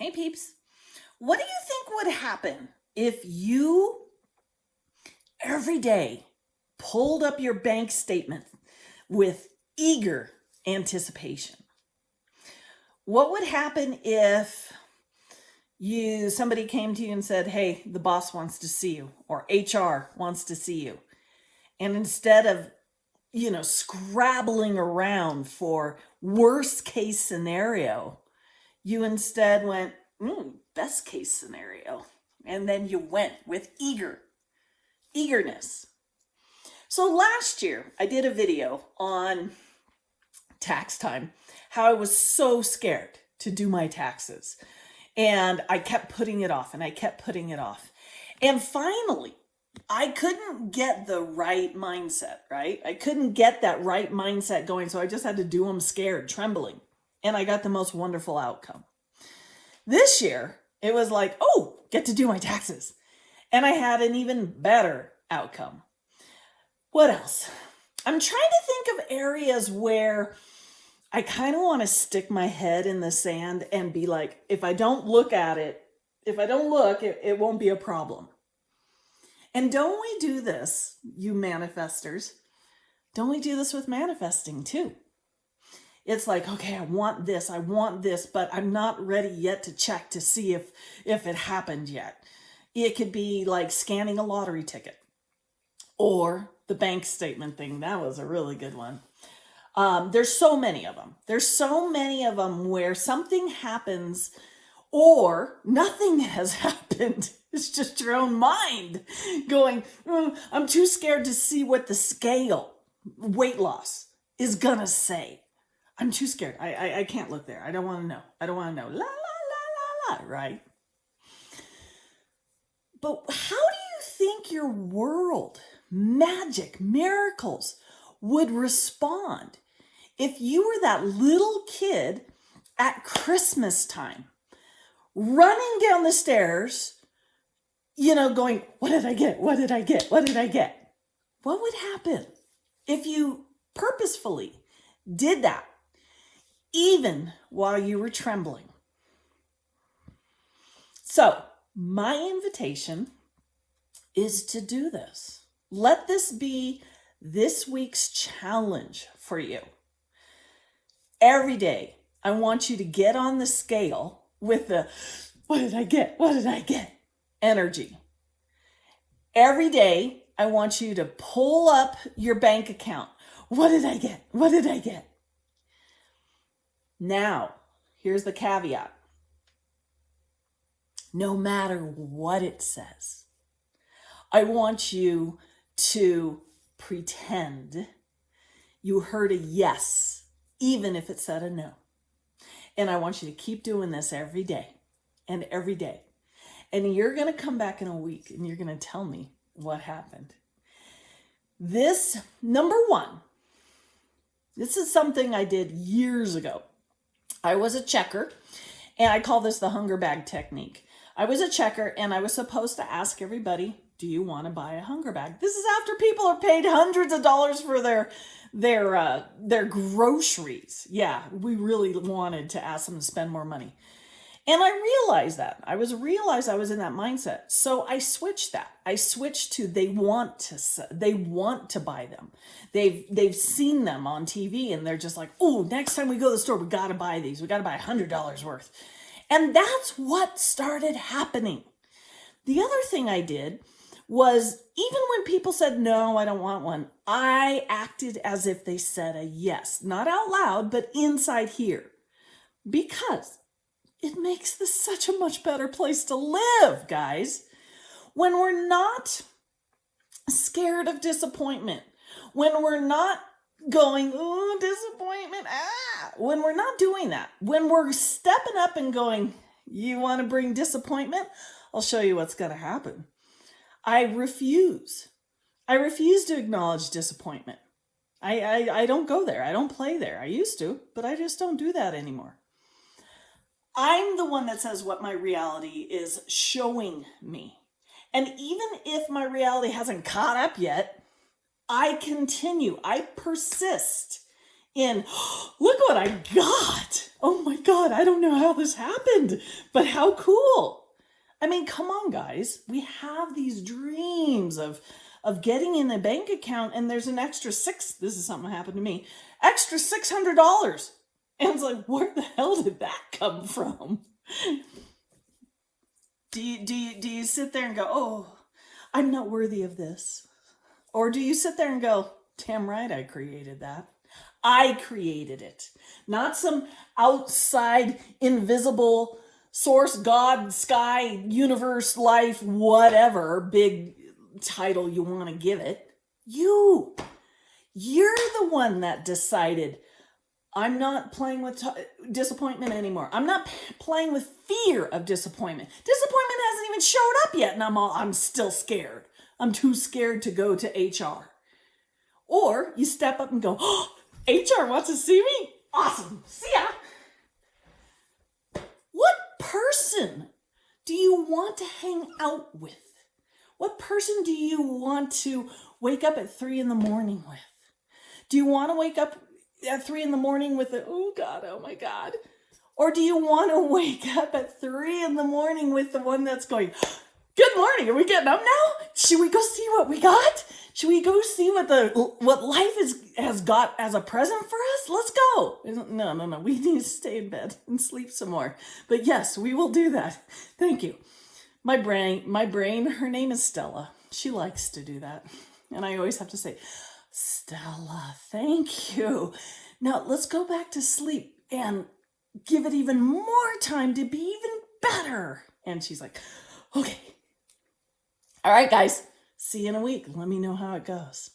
Hey peeps, what do you think would happen if you every day pulled up your bank statement with eager anticipation? What would happen if somebody came to you and said, "Hey, the boss wants to see you," or HR wants to see you. And instead of, scrabbling around for worst case scenario, you instead went, best case scenario. And then you went with eagerness. So last year, I did a video on tax time, how I was so scared to do my taxes. And I kept putting it off and I kept putting it off. And finally, I couldn't get the right mindset, right? I couldn't get that right mindset going. So I just had to do them scared, trembling. And I got the most wonderful outcome. This year, it was like, get to do my taxes. And I had an even better outcome. What else? I'm trying to think of areas where I kind of want to stick my head in the sand and be like, if I don't look at it, it won't be a problem. And don't we do this, you manifestors? Don't we do this with manifesting too? It's like, okay, I want this, but I'm not ready yet to check to see if it happened yet. It could be like scanning a lottery ticket or the bank statement thing. That was a really good one. There's so many of them. There's so many of them where something happens or nothing has happened. It's just your own mind going, I'm too scared to see what the scale, weight loss, is gonna say. I'm too scared. I can't look there. I don't want to know. La, la, la, la, la, right? But how do you think your world, magic, miracles would respond if you were that little kid at Christmas time, running down the stairs, going, what did I get? What did I get? What did I get? What would happen if you purposefully did that, even while you were trembling? So, my invitation is to do this. Let this be this week's challenge for you. Every day, I want you to get on the scale with the, what did I get? What did I get? Energy. Every day, I want you to pull up your bank account. What did I get? What did I get? Now, here's the caveat. No matter what it says, I want you to pretend you heard a yes, even if it said a no. And I want you to keep doing this every day and every day. And you're going to come back in a week and you're going to tell me what happened. This, number one, this is something I did years ago. I was a checker, and I call this the hunger bag technique. I was a checker, and I was supposed to ask everybody, do you want to buy a hunger bag? This is after people are paid hundreds of dollars for their groceries. Yeah, we really wanted to ask them to spend more money. And I realized that. I was in that mindset. So I switched that. I switched to they want to buy them. They've seen them on TV and they're just like, next time we go to the store, we got to buy these. We got to buy $100 worth. And that's what started happening. The other thing I did was, even when people said, no, I don't want one, I acted as if they said a yes. Not out loud, but inside here. Because it makes this such a much better place to live, guys. When we're not scared of disappointment, when we're not going, disappointment, when we're not doing that, when we're stepping up and going, you want to bring disappointment? I'll show you what's going to happen. I refuse to acknowledge disappointment. I don't go there. I don't play there. I used to, but I just don't do that anymore. I'm the one that says what my reality is showing me. And even if my reality hasn't caught up yet, I persist in, look what I got. Oh my God, I don't know how this happened, but how cool. I mean, come on, guys. We have these dreams of getting in a bank account and there's an extra this is something that happened to me, extra $600. And it's like, where the hell did that come from? Do you sit there and go, oh, I'm not worthy of this? Or do you sit there and go, damn right, I created that. I created it. Not some outside, invisible source, God, sky, universe, life, whatever big title you want to give it. You're the one that decided, I'm not playing with disappointment anymore. I'm not playing with fear of disappointment. Disappointment hasn't even showed up yet, and I'm still scared. I'm too scared to go to HR. Or you step up and go, oh, HR wants to see me? Awesome. See ya. What person do you want to hang out with? What person do you want to wake up at 3 a.m. with? Do you want to wake up at 3 a.m. with a, oh God, oh my God? Or do you want to wake up at 3 a.m. with the one that's going, good morning, are we getting up now? Should we go see what we got? Should we go see what life has got as a present for us? Let's go. No. We need to stay in bed and sleep some more. But yes, we will do that. Thank you. My brain, her name is Stella. She likes to do that. And I always have to say, Stella, thank you. Now let's go back to sleep and give it even more time to be even better. And she's like, okay. All right, guys. See you in a week. Let me know how it goes.